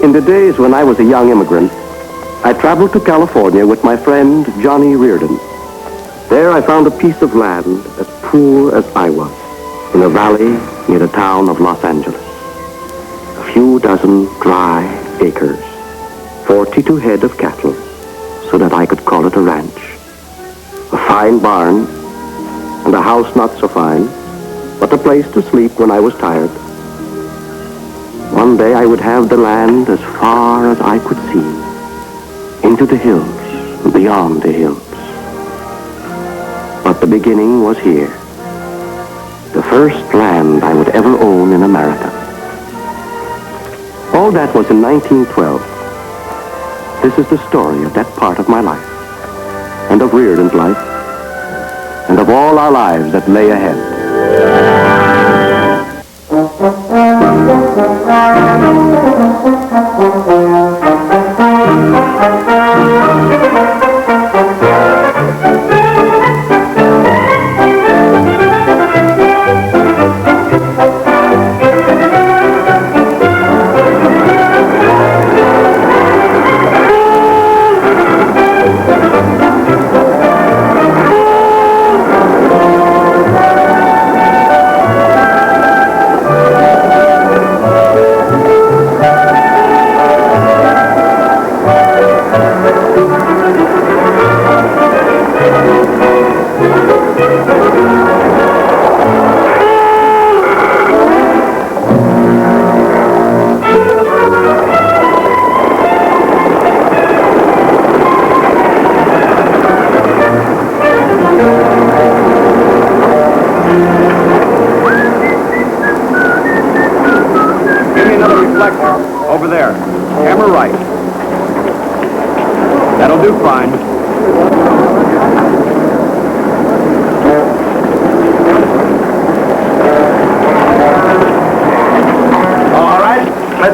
In the days when I was a young immigrant, I traveled to California with my friend Johnny Reardon. There I found a piece of land as poor as I was, in a valley near the town of Los Angeles. A few dozen dry acres, 42 head of cattle, so that I could call it a ranch. A fine barn, and a house not so fine, but a place to sleep when I was tired. One day I would have the land as far as I could see, into the hills and beyond the hills. But the beginning was here, the first land I would ever own in America. All that was in 1912. This is the story of that part of my life, and of Reardon's life, and of all our lives that lay ahead.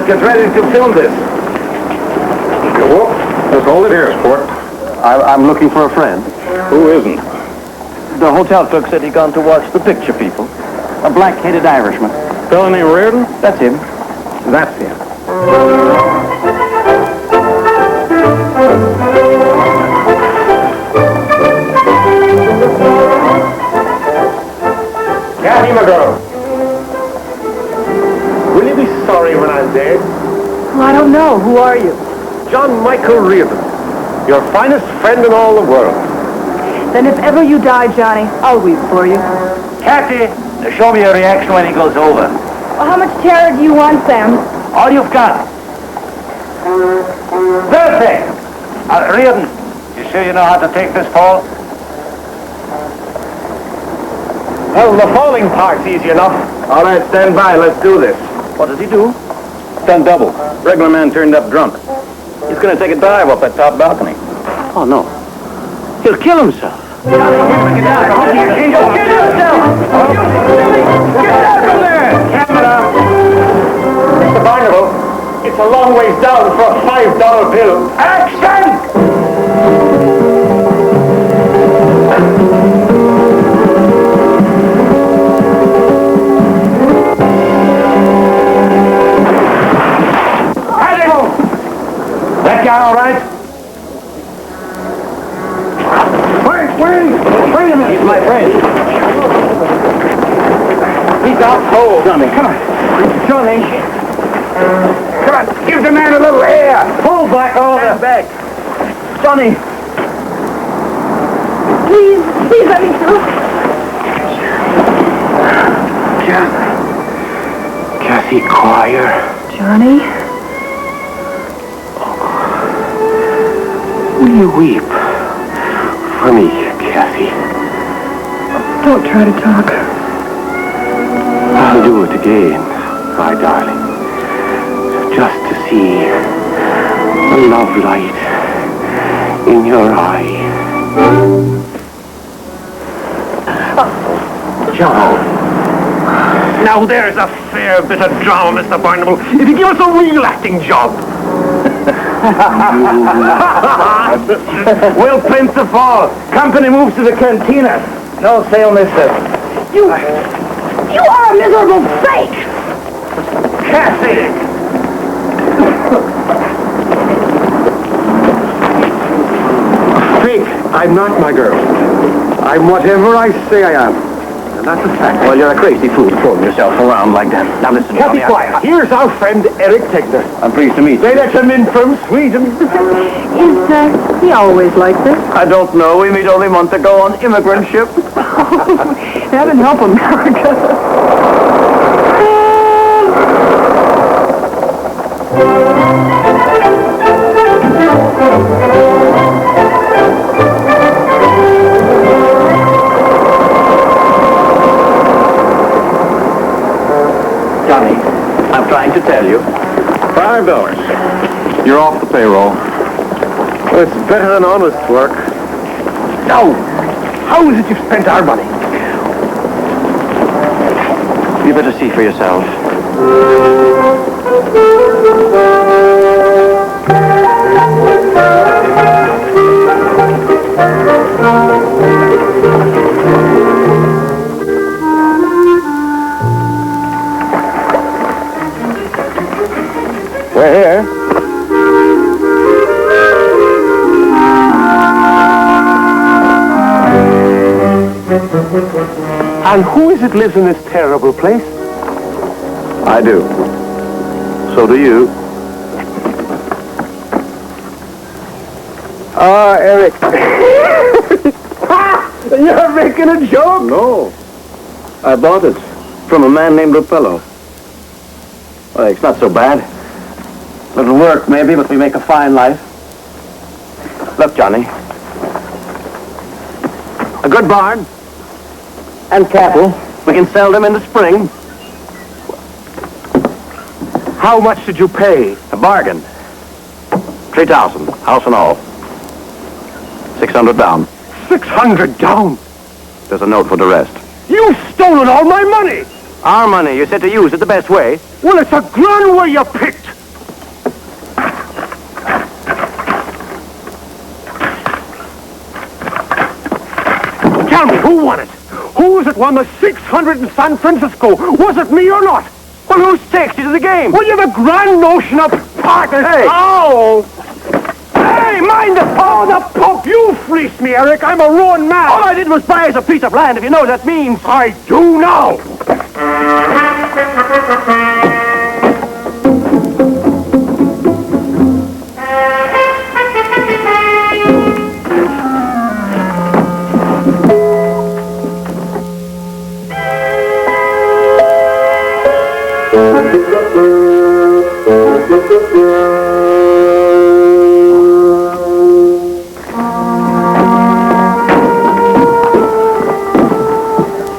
Get ready to film this. Whoop. Let's hold it here, sport. I'm looking for a friend. Who isn't? The hotel clerk said he'd gone to watch the picture people. A black-headed Irishman. Fellow named Reardon? That's him. That's him. Kathy, my girl. Will you be sorry when I'm dead? Well, I don't know. Who are you? John Michael Reardon, your finest friend in all the world. Then if ever you die, Johnny, I'll weep for you. Kathy, show me your reaction when he goes over. Well, how much terror do you want, Sam? All you've got. Perfect. Reardon, you sure you know how to take this fall? Well, the falling part's easy enough. All right, stand by. Let's do this. What does he do? Stunt double. Regular man turned up drunk. He's going to take a dive up that top balcony. Oh, no. He'll kill himself. Get down from there! Camera! Mr. Barnable, it's a long ways down for a $5 bill. Action! That guy all right? Wait a minute. He's my friend. He's out cold. Johnny, come on. Johnny. Come on, give the man a little air. Pull back all Stand back. Johnny. Please let me through. Kathy Quire. Johnny? Will you weep for me, Kathy? Don't try to talk. I'll do it again, my darling. Just to see the love light in your eye. John. Now there's a fair bit of drama, Mr. Barnable. If you give us a real acting job. Will Prince of Fall. Company moves to the cantina. No sale, mister. You are a miserable fake! Kathy! I'm not my girl. I'm whatever I say I am. And that's a fact. Well, you're a crazy fool throwing yourself around like that. Now listen, Be quiet. Here's our friend Eric Tegner. I'm pleased to meet you. They let him in from Sweden. Is he always like this? I don't know. We meet only a month ago on immigrant ship. Heaven help America. Johnny, I'm trying to tell you. $5. You're off the payroll. Well, it's better than honest work. Now, how is it you've spent our money? You better see for yourself. We're here. And who is it lives in this terrible place? I do. So do you. Ah, Eric. You're making a joke? No. I bought it from a man named Rapello. Well, it's not so bad. Little work, maybe, but we make a fine life. Look, Johnny. A good barn and cattle. We can sell them in the spring. How much did you pay? A bargain. 3,000, house and all. 600 down. 600 down. There's a note for the rest. You've stolen all my money. Our money, you said to use it the best way. Well, it's a grand way you picked. Tell me, who won it? Who was it won the 600 in San Francisco? Was it me or not? Well, who takes you to the game? Well, you have a grand notion of partners. Hey. Oh! Hey, mind the... Oh, the pump! You fleeced me, Eric. I'm a ruined man. All I did was buy us a piece of land, if you know what that means. I do now.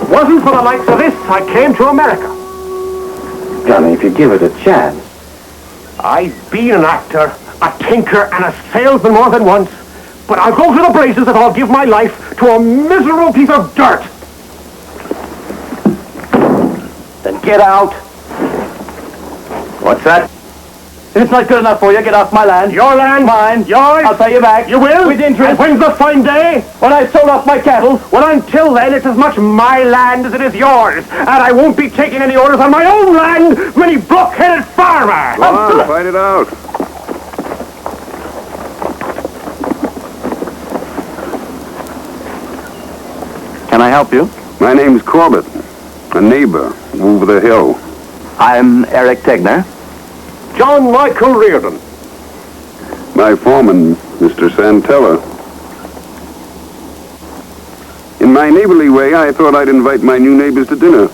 Wasn't for the likes of this I came to America. Johnny, if you give it a chance. I've been an actor, a tinker, and a salesman more than once, but I'll go to the braces if I'll give my life to a miserable piece of dirt. Then get out. What's that? If it's not good enough for you, get off my land. Your land, Mine. yours. I'll pay you back. You will? With interest. And when's the fine day? When I've sold off my cattle. Well, until then, it's as much my land as it is yours. And I won't be taking any orders on my own land from any blockheaded farmer. Go on, fight it out. Can I help you? My name's Corbett, a neighbor over the hill. I'm Eric Tegner. John Michael Reardon. My foreman, Mr. Santella. In my neighborly way, I thought I'd invite my new neighbors to dinner.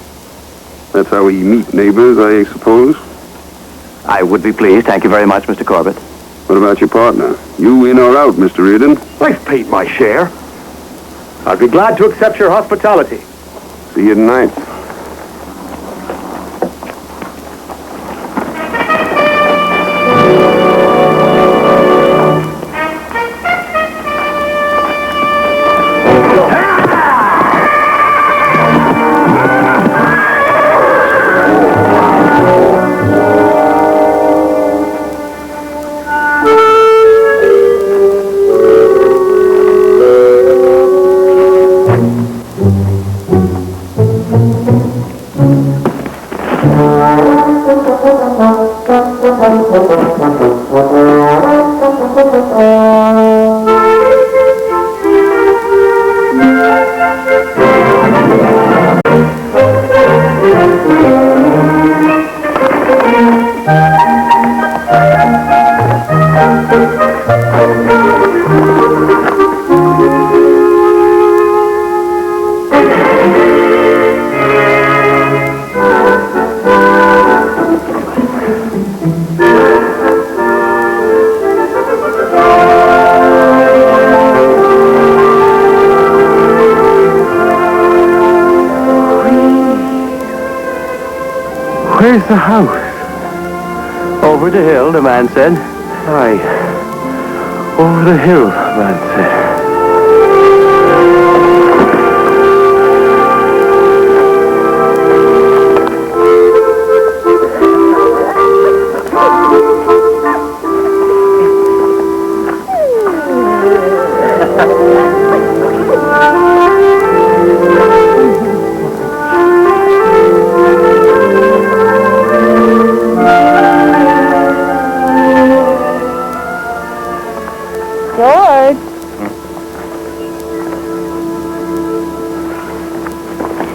That's how we meet neighbors, I suppose. I would be pleased. Thank you very much, Mr. Corbett. What about your partner? You in or out, Mr. Reardon? I've paid my share. I'll be glad to accept your hospitality. See you tonight. Where's the house? Over the hill, the man said. Aye. Over the hill, man said.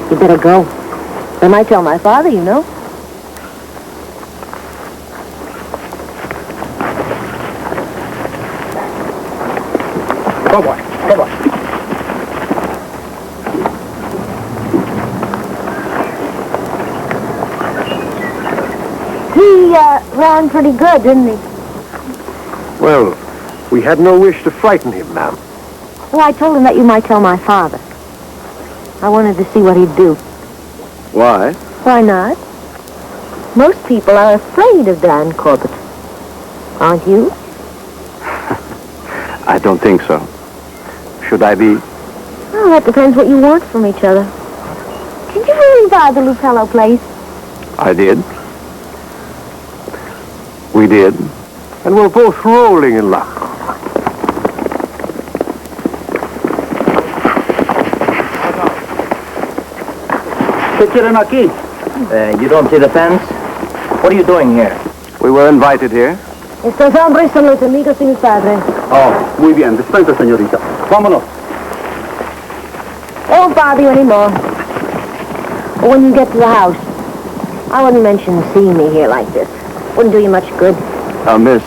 You better go. I might tell my father, you know. Come on, come on. He ran pretty good, didn't he? Well, we had no wish to frighten him, ma'am. Well, I told him that you might tell my father. I wanted to see what he'd do. Why? Why not? Most people are afraid of Dan Corbett. Aren't you? I don't think so. Should I be? Well, that depends what you want from each other. Did you really buy the Lupello place? I did. We did. And we're both rolling in luck. You don't see the fence? What are you doing here? We were invited here. Estos hombres son los amigos de mi padre. Oh, muy bien. Dispensa, señorita. Vámonos. They won't bother you anymore. But when you get to the house, I wouldn't mention seeing me here like this. Wouldn't do you much good. Miss,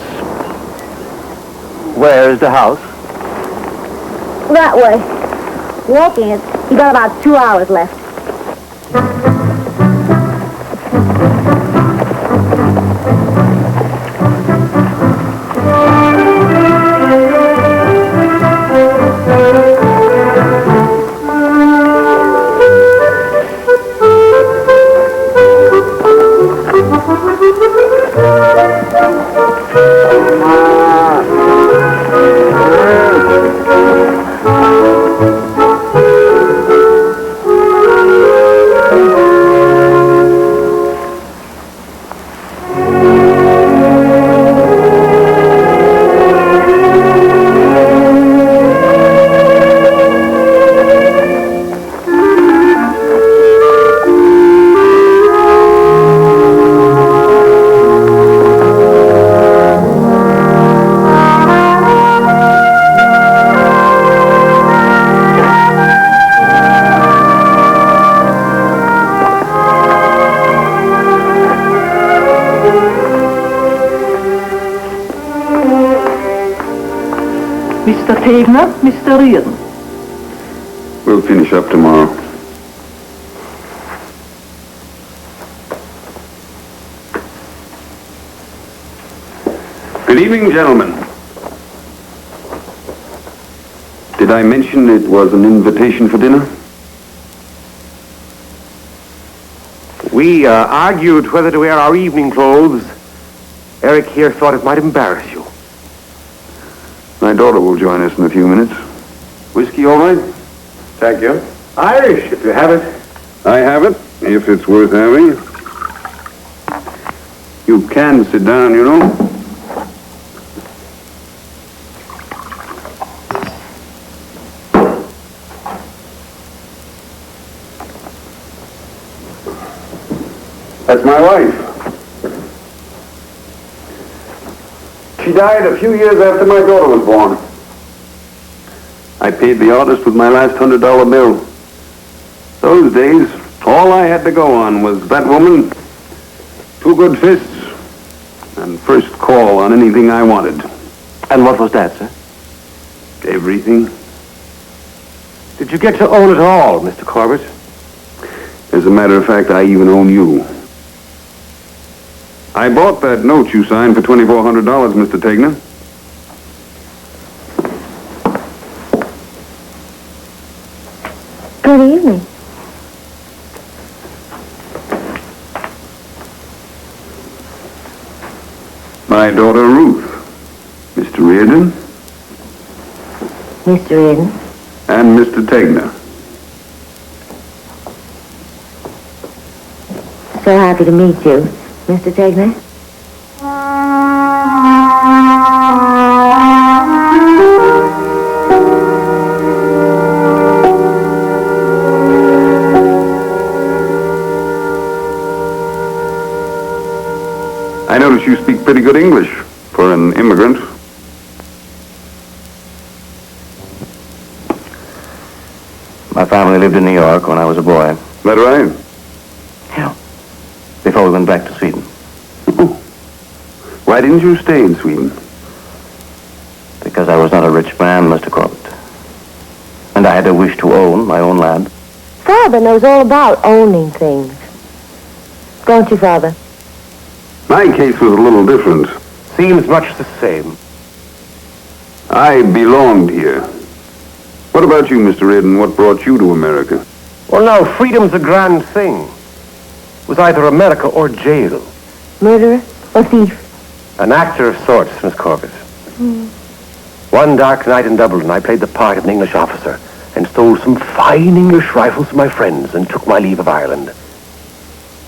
where's the house? That way. Walking it, you got about 2 hours left. Mr. Taylor, Mr. Reardon. We'll finish up tomorrow. Good evening, gentlemen. Did I mention it was an invitation for dinner? We argued whether to wear our evening clothes. Eric here thought it might embarrass you. My daughter will join us in a few minutes. Whiskey, all right? Thank you. Irish, if you have it. I have it, if it's worth having. You can sit down, you know. That's my wife. She died a few years after my daughter was born. I paid the artist with my last $100 bill. Those days, all I had to go on was that woman, 2 good fists, and first call on anything I wanted. And what was that, sir? Everything. Did you get to own it all, Mr. Corbett? As a matter of fact, I even own you. I bought that note you signed for $2,400, Mr. Tegner. Good evening. My daughter Ruth. Mr. Reardon. Mr. Reardon. And Mr. Tegner. So happy to meet you, Mr. Tegner. I notice you speak pretty good English for an immigrant. My family lived in New York when I was a boy. That right? Yeah. Before we went back to Sweden. Why didn't you stay in Sweden? Because I was not a rich man, Mr. Corbett. And I had a wish to own my own land. Father knows all about owning things. Don't you, Father? My case was a little different. Seems much the same. I belonged here. What about you, Mr. Reardon? What brought you to America? Well, now, freedom's a grand thing. It was either America or jail. Murderer or thief? An actor of sorts, Miss Corbett. One dark night in Dublin, I played the part of an English officer and stole some fine English rifles from my friends and took my leave of Ireland.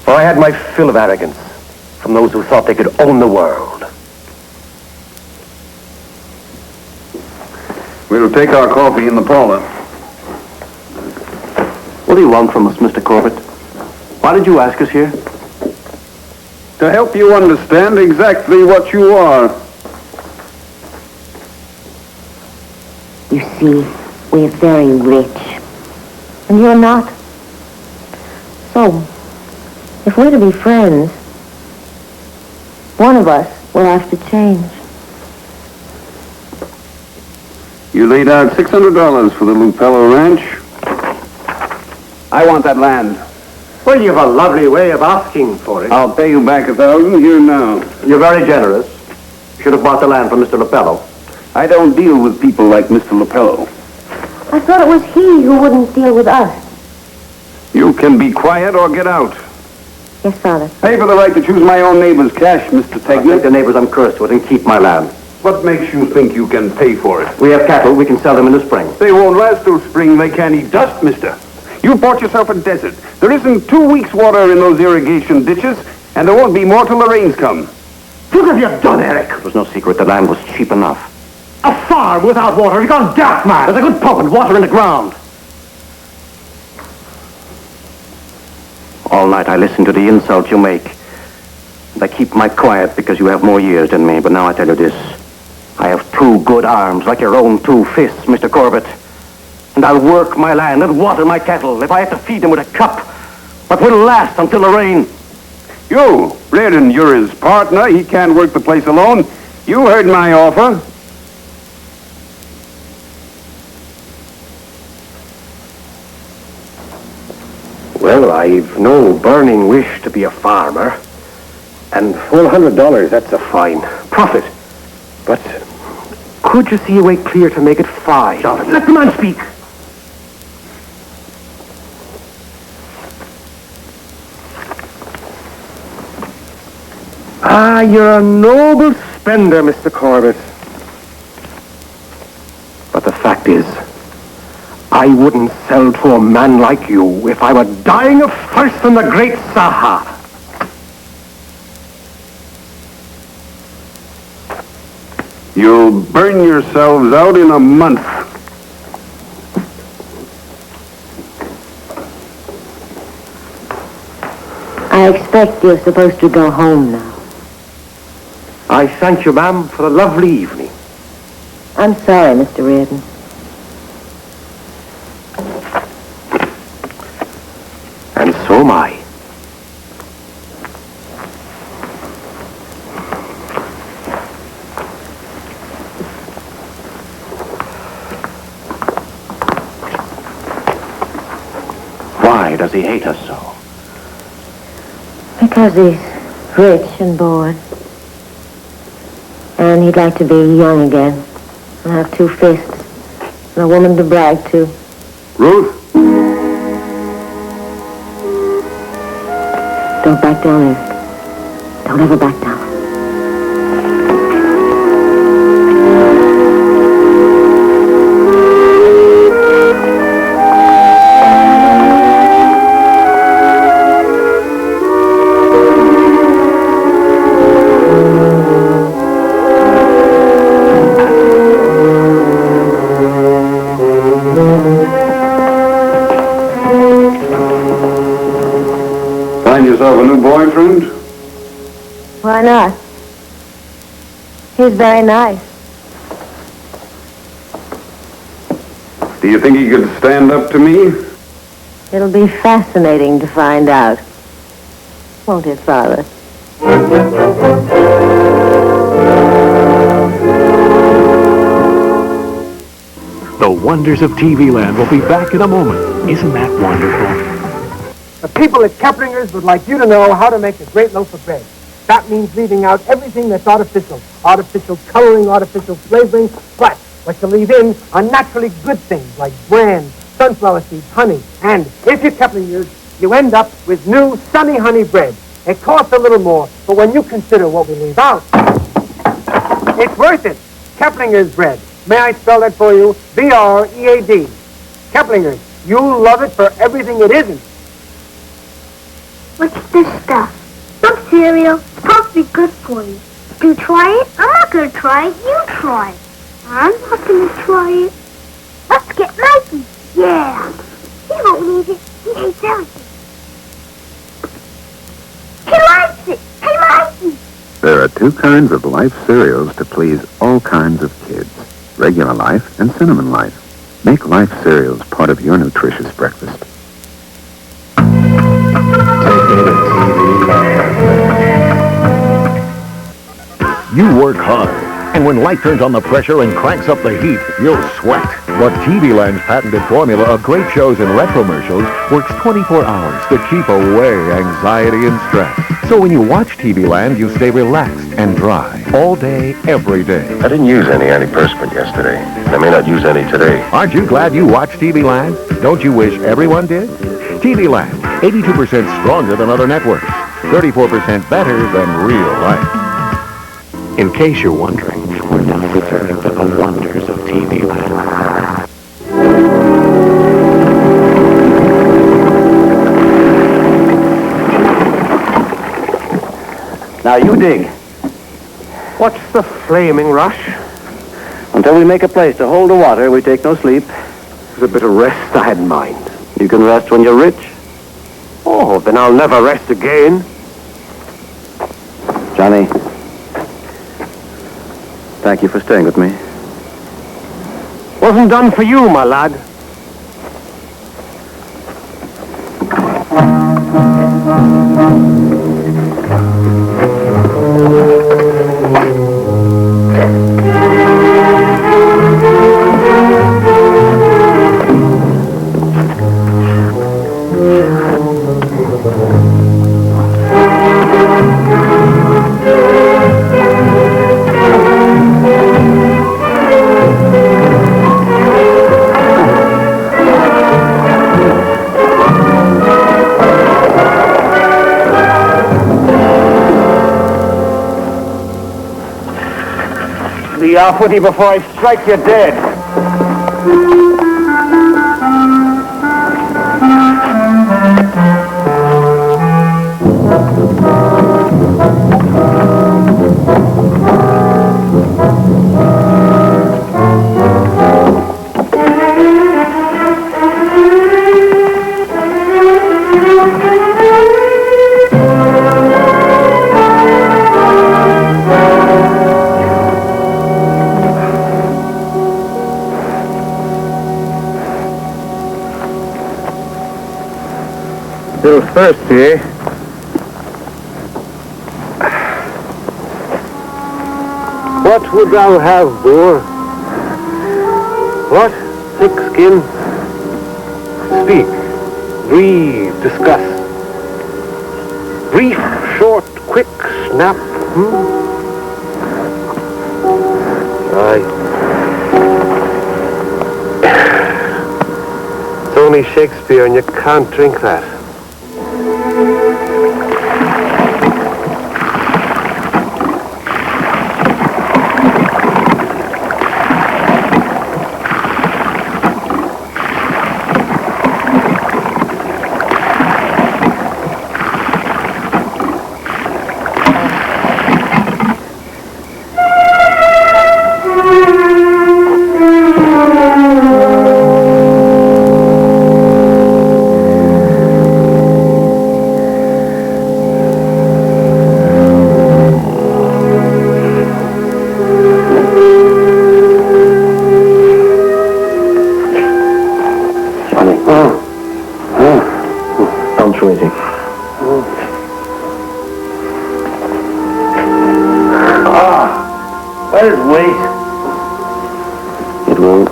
For I had my fill of arrogance from those who thought they could own the world. We'll take our coffee in the parlor. What do you want from us, Mr. Corbett? Why did you ask us here? To help you understand exactly what you are. You see, we're very rich. And you're not. So, if we're to be friends, one of us will have to change. You laid out $600 for the Lupello Ranch. I want that land. Well, you have a lovely way of asking for it. I'll pay you back $1,000 here now. You're very generous. Should have bought the land from Mr. Lupello. I don't deal with people like Mr. Lupello. I thought it was he who wouldn't deal with us. You can be quiet or get out. Yes, Father. Pay for the right to choose my own neighbor's cash, Mr. Take Tegner. the neighbors I'm cursed with and keep my land. What makes you think you can pay for it? We have cattle. We can sell them in the spring. They won't last till spring. They can't eat dust, mister. You bought yourself a desert. There isn't 2 weeks' water in those irrigation ditches, and there won't be more till the rains come. What have you done, Eric? It was no secret the land was cheap enough. A farm without water. You've gone daft, man. There's a good pump and water in the ground. All night I listen to the insults you make. And I keep my quiet because you have more years than me. But now I tell you this. I have 2 good arms, like your own 2 fists, Mr. Corbett. And I'll work my land and water my cattle if I have to feed them with a cup. But will last until the rain. You, Reardon, you're his partner. He can't work the place alone. You heard my offer. Well, I've no burning wish to be a farmer. And $400, that's a fine profit. But could you see a way clear to make it 5? Let the man speak. Ah, you're a noble spender, Mr. Corbett. But the fact is, I wouldn't sell to a man like you if I were dying of thirst in the great Sahara. You'll burn yourselves out in a month. I expect you're supposed to go home now. I thank you, ma'am, for a lovely evening. I'm sorry, Mr. Reardon. And so am I. Why does he hate us so? Because he's rich and bored. And he'd like to be young again. And have 2 fists. And a woman to brag to. Ruth? Don't back down, Eric. Don't ever back down. yourself a new boyfriend? Why not? He's very nice. Do you think he could stand up to me? It'll be fascinating to find out. Won't it, Father? The Wonders of TV Land will be back in a moment. Isn't that wonderful? The people at Keplinger's would like you to know how to make a great loaf of bread. That means leaving out everything that's artificial. Artificial coloring, artificial flavoring. But what you leave in are naturally good things like bran, sunflower seeds, honey. And if you're Keplinger's, you end up with new sunny honey bread. It costs a little more, but when you consider what we leave out, it's worth it. Keplinger's bread. May I spell that for you? B-R-E-A-D. Keplinger's. You'll love it for everything it isn't. What's this stuff? Some cereal. It's supposed to be good for you. Do you try it? I'm not going to try it. You try it. I'm not going to try it. Let's get Mikey. Yeah. He won't eat it. He hates everything. He likes it. Hey, Mikey. There are two kinds of Life cereals to please all kinds of kids. Regular Life and Cinnamon Life. Make Life cereals part of your nutritious breakfast. You work hard, and when life turns on the pressure and cranks up the heat, you'll sweat. But TV Land's patented formula of great shows and retromercials works 24 hours to keep away anxiety and stress. So when you watch TV Land, you stay relaxed and dry all day, every day. I didn't use any antiperspirant yesterday. I may not use any today. Aren't you glad you watch TV Land? Don't you wish everyone did? TV Land, 82% stronger than other networks, 34% better than real life. In case you're wondering, we're now returning to the wonders of TV Land. Now you dig. What's the flaming rush? Until we make a place to hold the water, we take no sleep. There's a bit of rest I had in mind. You can rest when you're rich. Oh, then I'll never rest again. Johnny, thank you for staying with me. Wasn't done for you, my lad. Be off with you before I strike you dead. Still thirsty, eh? What would thou have, boor? What? Thick skin? Speak. Breathe. Discuss. Brief, short, quick, snap. Aye. It's only Shakespeare and you can't drink that. Let it wait. It won't.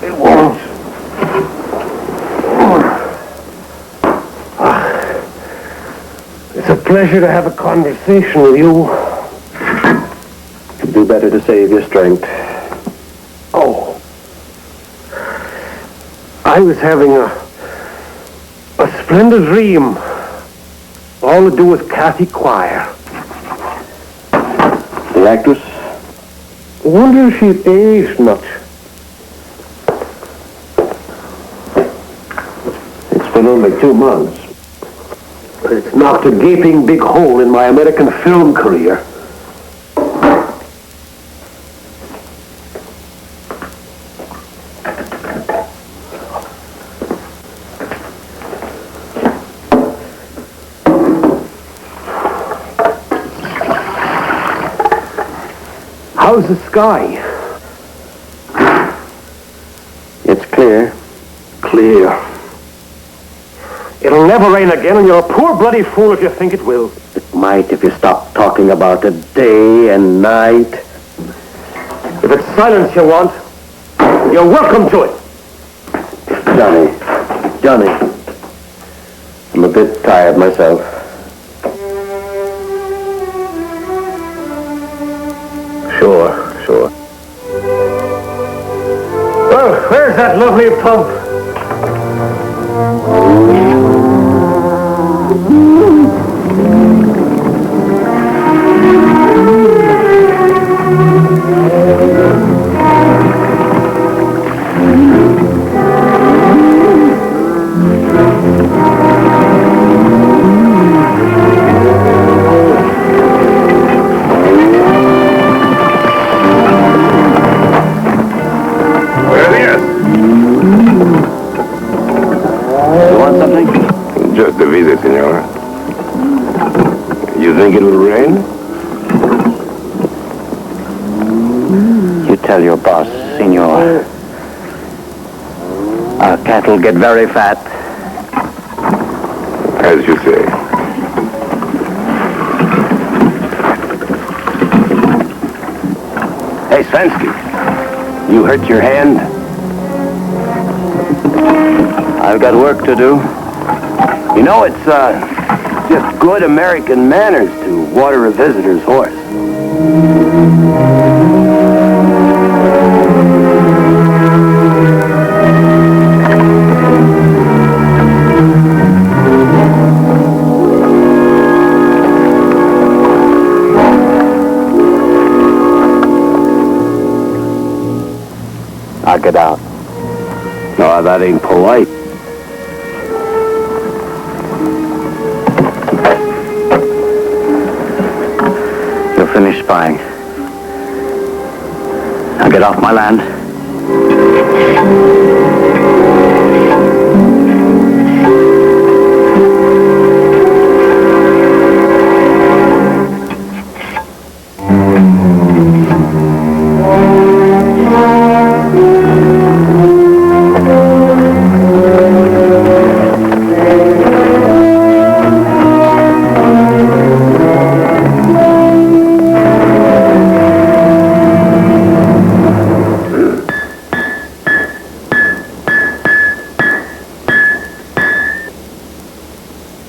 It won't. It's a pleasure to have a conversation with you. You'd do better to save your strength. Oh. I was having a splendid dream. All to do with Kathy Quire. The actress? I wonder if she'd aged much. It's been only 2 months. It's knocked a gaping big hole in my American film career. How's the sky? It's clear. Clear. It'll never rain again, and you're a poor bloody fool if you think it will. It might if you stop talking about it day and night. If it's silence you want, you're welcome to it. Johnny, I'm a bit tired myself. Sure. Well, where's that lovely pump? Just a visit, senor. You think it will rain? You tell your boss, senor. Our cattle get very fat. As you say. Hey, Svensky, you hurt your hand? I've got work to do. You know, it's just good American manners to water a visitor's horse. Knock it out. No, that ain't polite. Finish spying. Now get off my land.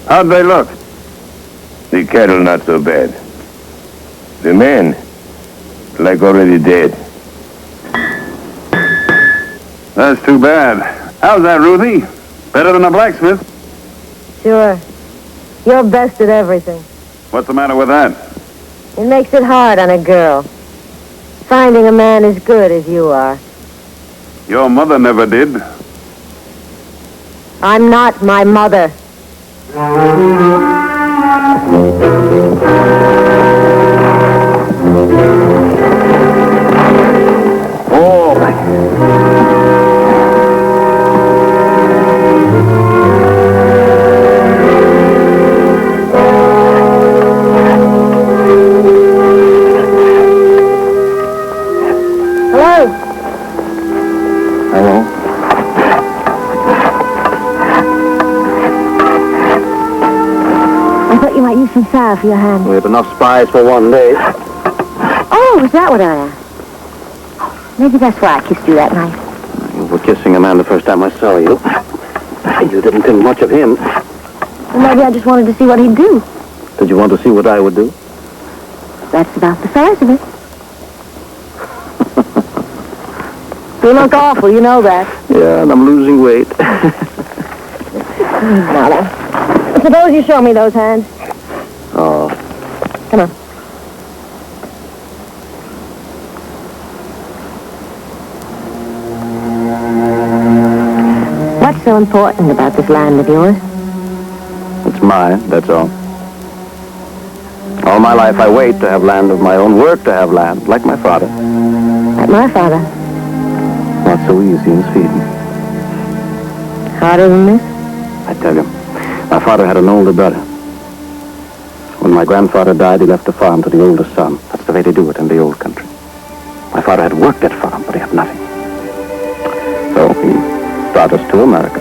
How'd they look? The cattle not so bad. The men, like already dead. That's too bad. How's that, Ruthie? Better than a blacksmith? Sure. You're best at everything. What's the matter with that? It makes it hard on a girl. Finding a man as good as you are. Your mother never did. I'm not my mother. some salve for your hand. We have enough spies for one day. Oh, was that what I asked? Maybe that's why I kissed you that night. You were kissing a man the first time I saw you. You didn't think much of him. Well, maybe I just wanted to see what he'd do. Did you want to see what I would do? That's about the size of it. You look awful, you know that. Yeah, and I'm losing weight. Now then, suppose you show me those hands. Oh. Come on. What's so important about this land of yours? It's mine, that's all. All my life I wait to have land of my own, work to have land, like my father. Like my father. Not so easy in Sweden. Harder than this? I tell you, my father had an older brother. When my grandfather died, he left the farm to the oldest son. That's the way they do it in the old country. My father had worked that farm, but he had nothing. So he brought us to America.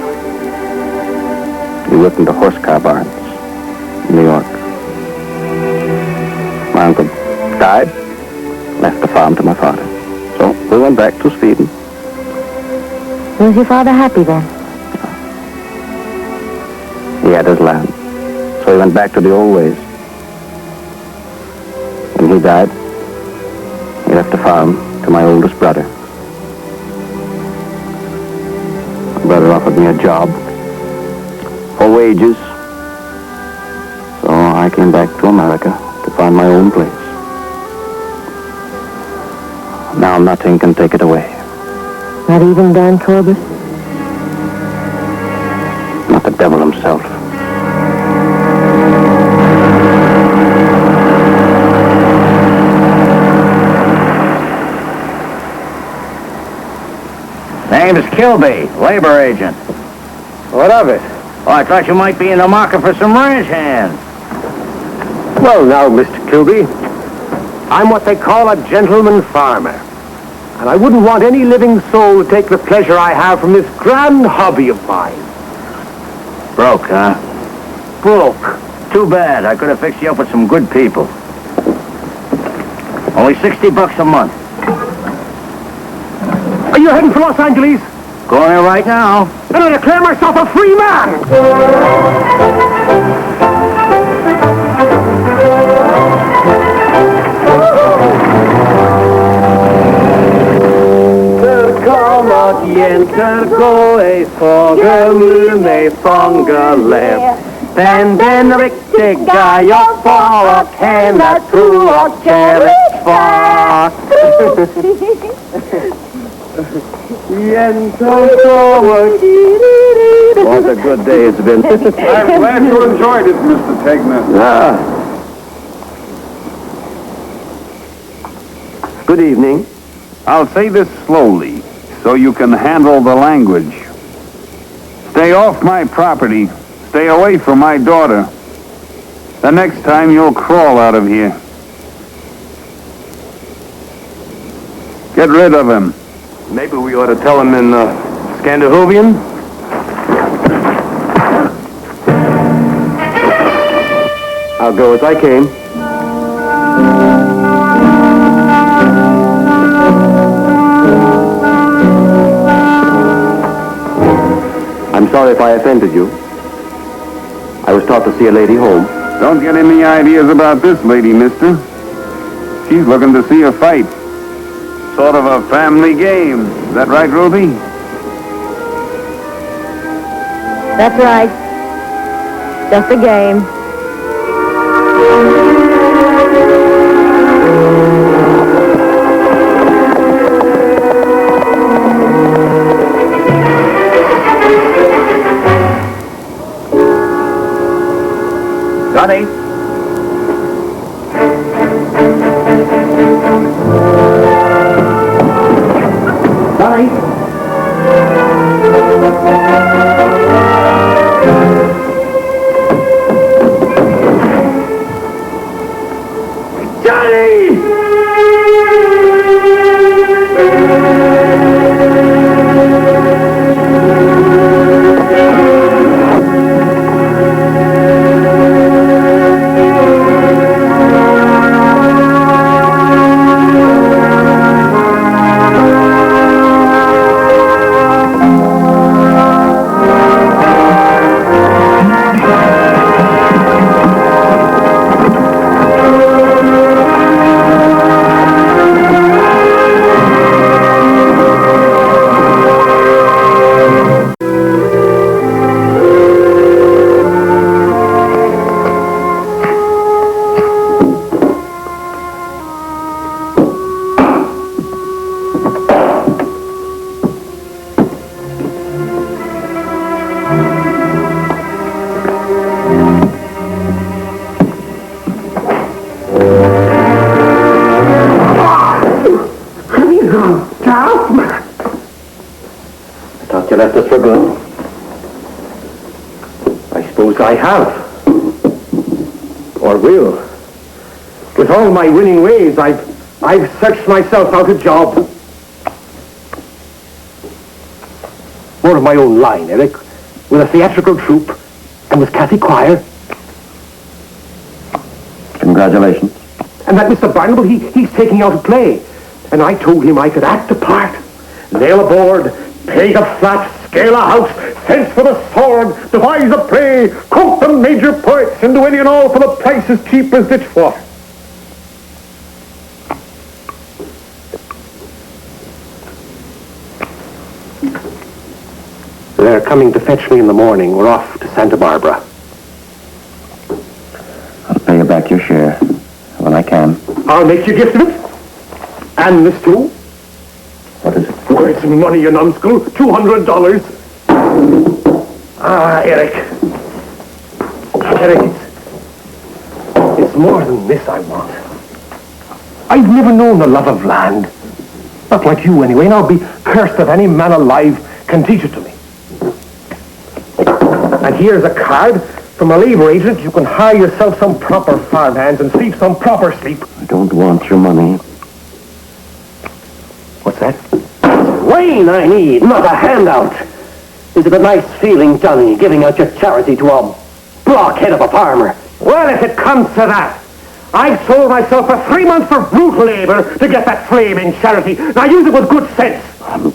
He worked in the horse car barns in New York. My uncle died, left the farm to my father. So we went back to Sweden. Was your father happy then? He had his land. So he went back to the old ways. When he died, he left the farm to my oldest brother. My brother offered me a job for wages. So I came back to America to find my own place. Now nothing can take it away. Not even Dan Corbett? Not the devil himself. Name is Kilby, labor agent. What of it? Oh, I thought you might be in the market for some ranch hands. Well, now, Mr. Kilby, I'm what they call a gentleman farmer. And I wouldn't want any living soul to take the pleasure I have from this grand hobby of mine. Broke, huh? Broke. Too bad. I could have fixed you up with some good people. Only $60 a month. Are you heading for Los Angeles? Going there right now. Then I declare myself a free man! Gå ej fågel med fångeläpp. Den riktiga jag får och henne tro och kärleksfart. What a good day it's been. I'm glad you enjoyed it, Mr. Tegner. Ah. Good evening. I'll say this slowly, so you can handle the language. Stay off my property. Stay away from my daughter. The next time you'll crawl out of here. Get rid of him. Maybe we ought to tell him in Scandinavian. I'll go as I came. I'm sorry if I offended you. I was taught to see a lady home. Don't get any ideas about this lady, mister. She's looking to see a fight. Sort of a family game. Is that right, Ruthie? That's right. Just a game. Johnny? Sorry. left us for good? I suppose I have. Or will. With all my winning ways, I've searched myself out a job. More of my own line, Eric. With a theatrical troupe and with Kathy Quire. Congratulations. And that Mr. Barnable, he's taking out a play. And I told him I could act the part. Nail a board, pay the flat, scale a house, fence for the sword, devise a play, quote the major poets, and do any and all for the price as cheap as ditch water. They're coming to fetch me in the morning. We're off to Santa Barbara. I'll pay you back your share when I can. I'll make you a gift of it. And this too. What is it? Oh, it's money, you numbskull. $200. Ah, Eric. Eric, it's more than this I want. I've never known the love of land. Not like you, anyway, and I'll be cursed if any man alive can teach it to me. And here's a card from a labor agent. You can hire yourself some proper farmhands and sleep some proper sleep. I don't want your money. What's that? Rain I need, not a handout. Is it a nice feeling, Johnny, giving out your charity to a blockhead of a farmer? Well, if it comes to that, I've sold myself for 3 months for brutal labor to get that flaming charity. Now use it with good sense. I'm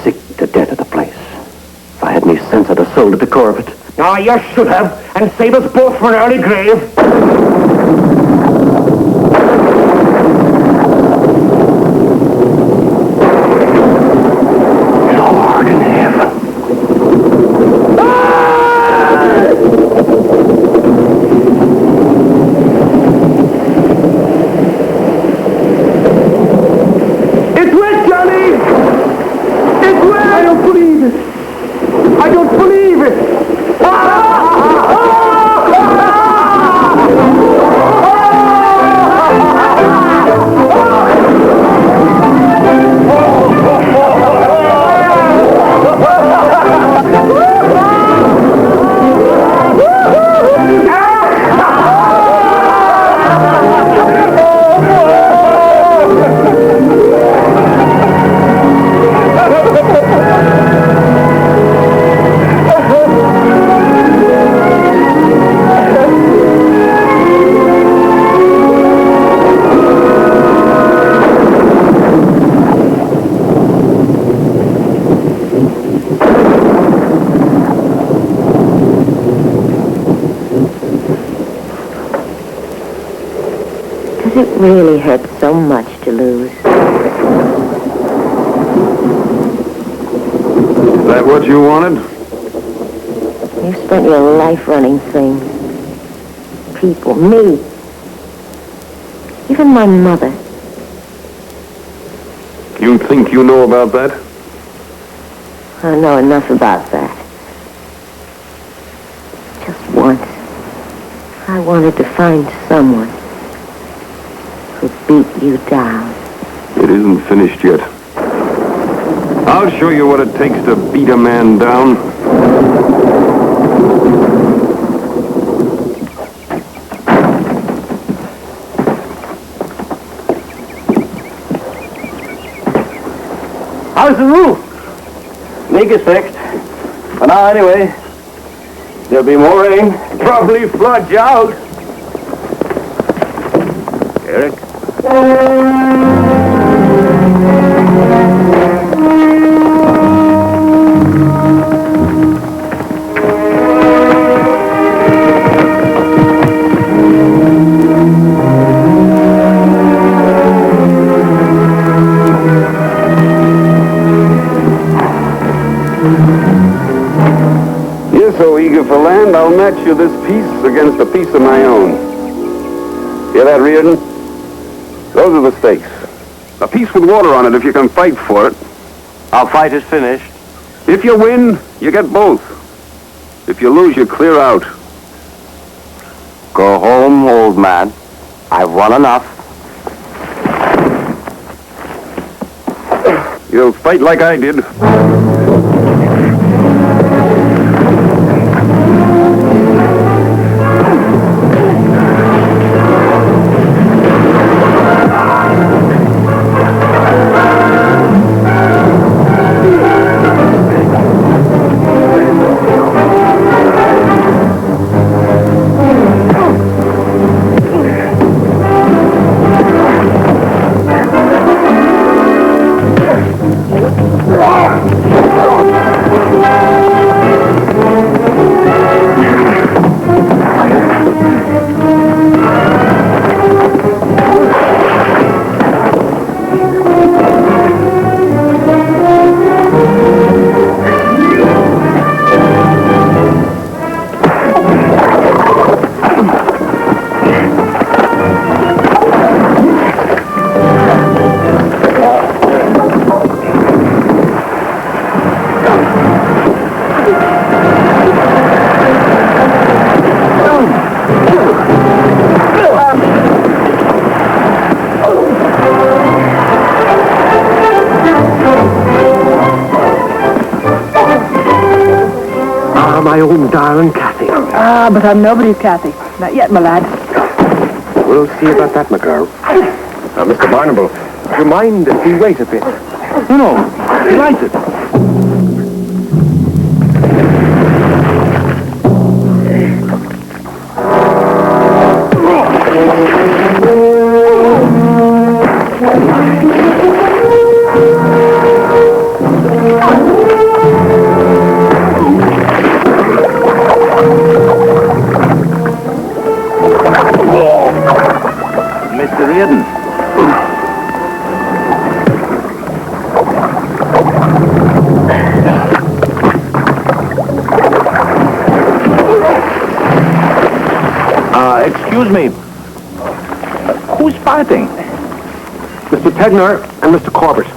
sick to death of the place. If I had any sense, I'd have sold it to Corbett. Oh, you should have, and save us both from an early grave. Lord in heaven. It's wet, Johnny! It's wet! I don't believe it. I don't believe it. It really hurts so much to lose. Is that what you wanted? You've spent your life running things. People, me. Even my mother. You think you know about that? I know enough about that. Just once, I wanted to find someone who beat you down. It isn't finished yet. I'll show you what it takes to beat a man down. How's the roof? Leak is fixed. For now, anyway. There'll be more rain. Probably flood you out. Eric? You're so eager for land, I'll match you this piece against a piece of my own. Hear that, Reardon? Those are the stakes. A piece with water on it if you can fight for it. Our fight is finished. If you win, you get both. If you lose, you clear out. Go home, old man. I've won enough. You'll fight like I did. my own darling Kathy. Ah, but I'm nobody's Kathy. Not yet, my lad. We'll see about that, my girl. Now, Mr. Barnable, do you mind if we wait a bit? No, delighted. Mr. Reardon. Excuse me. Who's fighting? Mr. Tegner and Mr. Corbett.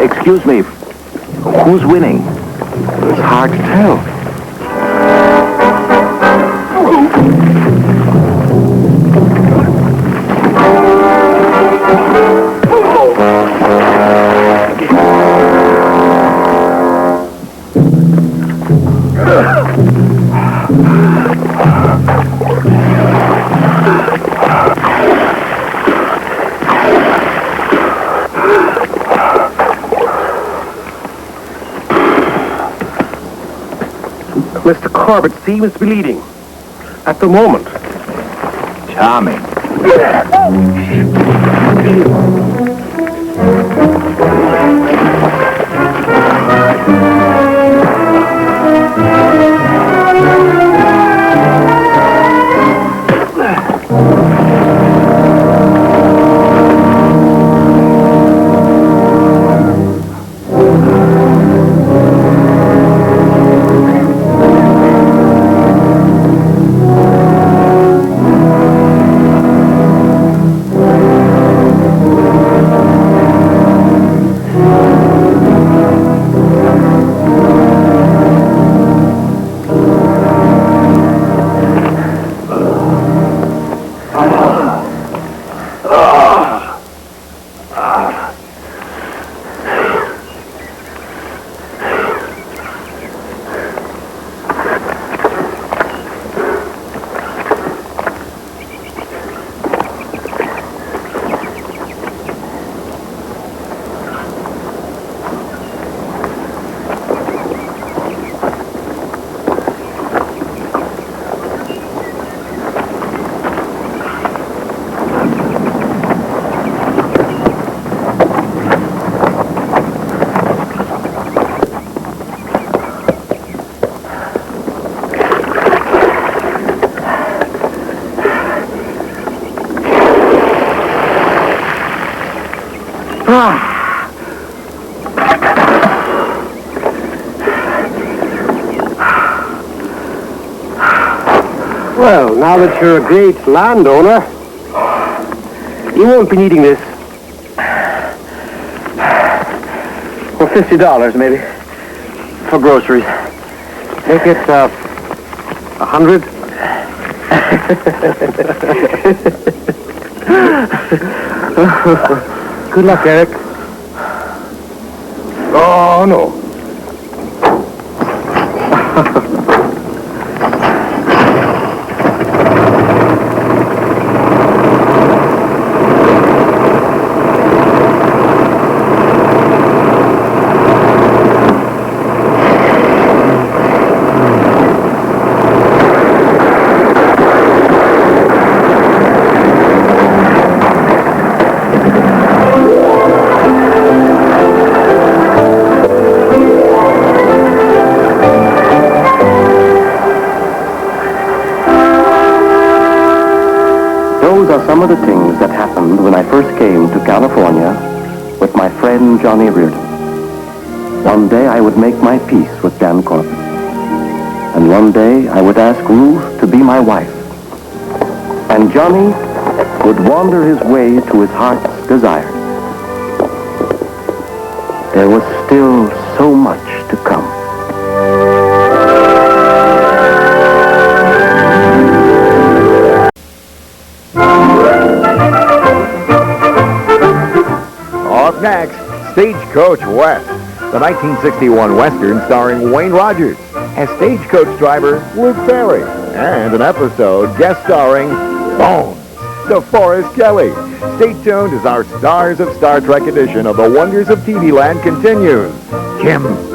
Excuse me. Who's winning? It's hard to tell. Mr. Corbett seems to be leading. At the moment. Charming. Well, now that you're a great landowner, you won't be needing this. For $50, maybe. For groceries. Make it, 100. Good luck, Eric. Oh, no. Those are some of the things that happened when I first came to California with my friend Johnny Reardon. One day I would make my peace with Dan Corbett. And one day I would ask Ruth to be my wife. And Johnny would wander his way to his heart's desire. There was still so much to come. Next, Stagecoach West, the 1961 Western starring Wayne Rogers as stagecoach driver Luke Perry, and an episode guest starring Bones, DeForest Kelly. Stay tuned as our Stars of Star Trek edition of The Wonders of TV Land continues. Kim